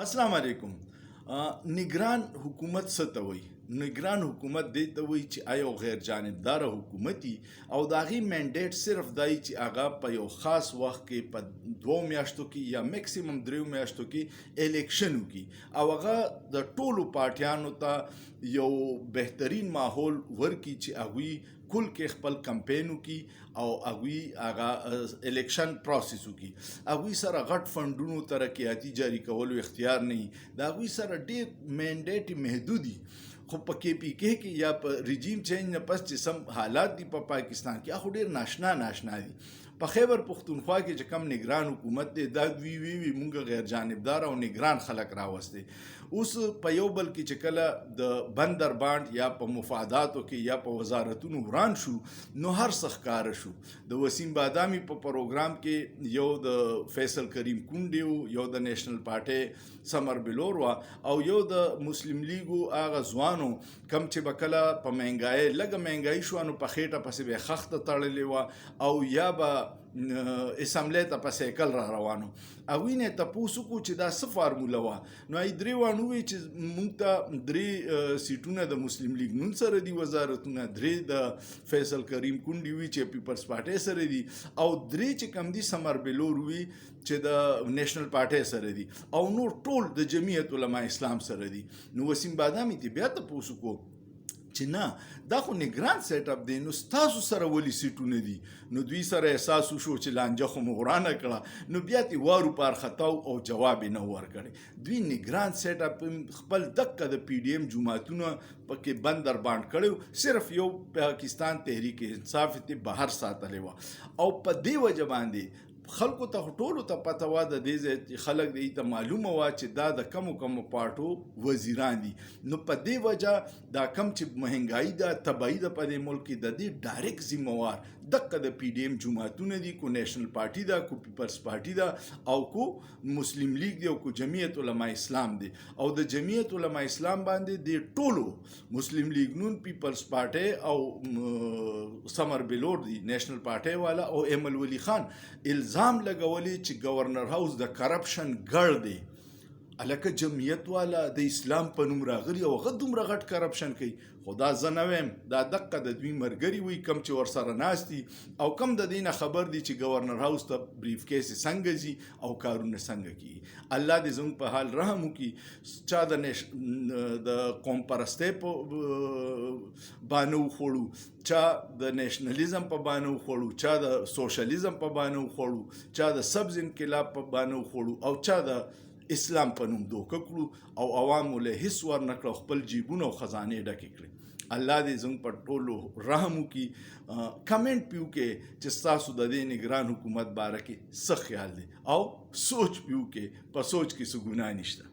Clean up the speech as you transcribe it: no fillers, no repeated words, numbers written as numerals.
अस्सलाम वालेकुम। निगरान हुकूमत څه ته وایي؟ نگران حکومت دې ته وایي چې یو غیر جانبداره حکومت وي او د هغې منډیټ صرف دا وي چې هغه په یو خاص وخت کې په 2 میاشتو کې یا میکسیمم 3 میاشتو کې الیکشن وکړي او هغه د ټولو پارټیانو ته یو بهترین ماحول ورکړي چې هغوی کل کې خپل کمپین وکړي او هغوی هغه الیکشن پروسس وکړي. هغوی سره غټ فنډونو ترقیاتي جاري کولو اختیار نه وي. د هغوی سره ډېر منډیټ محدود دي. خو په KPK کې یا په رژیم چینج نه پس چې سم حالات دي په پاکستان کې هغه ډېر ناشنا دي. په خیبر پښتونخوا کې چې کم نگران حکومت دی دا وی مونږ غیر جانبدار او نگران خلک راوستي. اوس په یو بل کې چې کله د بندر باند یا په مفاداتو کې یا په وزارتونو وران شو نو هر څه ښکاره شو. د وسیم بادامي په پروګرام کې یو د فیصل کریم کونډې و، یو د نیشنل پارټۍ سمر بلور و او یو د مسلم لیګو هغه ځوانو کم چې به کله په مهنګایۍ لږه مهنګایي شوه نو په خېټه پسې به یې خښته تړلې وه او یا به اسمبلی ته په سایکل را روانو. هغوی نه یې تپوس وکړو چې دا څه فارموله وه نو هغې درې واڼه وویل چې موږ ته 3 سیټونه د مسلم لیګ نون سره دي وزارتونه، 3 د فیصل کریم کونډې وي چې پیپلز پارټۍ سره دي او 3 چې کم دي سمر بلور وي چې د نیشنل پارټۍ سره دي او نور ټول د جمعیت علما اسلام سره دي. نو وسیم بادامي ته بیا تپوس وکړو چې نه دا خو نگران سیټ اپ دی نو ستاسو سره ولې سیټونه دي؟ نو دوی سره احساس وشو چې لانجه خو مو ورانه کړه نو بیا ترې وارو پارختاو او جواب یې نه ورکړی. دوی نگران سیټ اپ خپل دقه د PDM جماعتونه پکې بندر باند کړی صرف یو پاکستان تحریک انصاف ته بهر ساتلی وه او په دې وجه باندې خلکو ته ټولو ته پته وه د دې ځای خلک دې ته معلومه وه چې دا د کمو پارټو وزیران دي. نو په دې وجه دا کم چې مهنګایي ده تباهي ده په دې ملک کې د دې ډایرکټ ذمهوار دقه د PDM جماعتونه دي، کو نیشنل پارټي ده، کو پیپلز پارټي ده او کو مسلم لیگ دی او کو جمعیت علما اسلام دی. او د جمعیت علما اسلام باندې د ټولو مسلم لیگ نون، پیپلز پارټي او سمر بلور دی نیشنل پارټي والا او ایمل ولی خان الزام لګولې چې گورنر هاوس د کرپشن ګړ دی. الکه جمعیت والا د اسلام په نوم راغلی او هغه دومره غټ کرپشن کوي. خو دا زه نه وایم، دا دقه د دوی ملګري وي کم چې ورسره ناست دي او کم د دې نه خبر دي چې گورنر هاوس ته بریف کیس څنګه ځي او کارونه څنګه کیږي. الله دې زموږ په حال رحم وکړي. چا د قوم پرستۍ په بانه وخوړو، چا د نیشنلیزم په بانه وخوړو، چا د سوشلیزم په بانه وخوړو، چا د سبز انقلاب په بانه وخوړو او چا د اسلام په نوم دوکه کړو او عوامو له هیڅ ور نه کړه، خپل جیبونه او خزانې ډکې کړې. الله دې زموږ په ټولو رحم وکړي. کمنټ پې وکړئ چې ستاسو د دې نگران حکومت باره کې څه خیال دی او سوچ پې وکړئ. په سوچ کې څه ګناه نشته.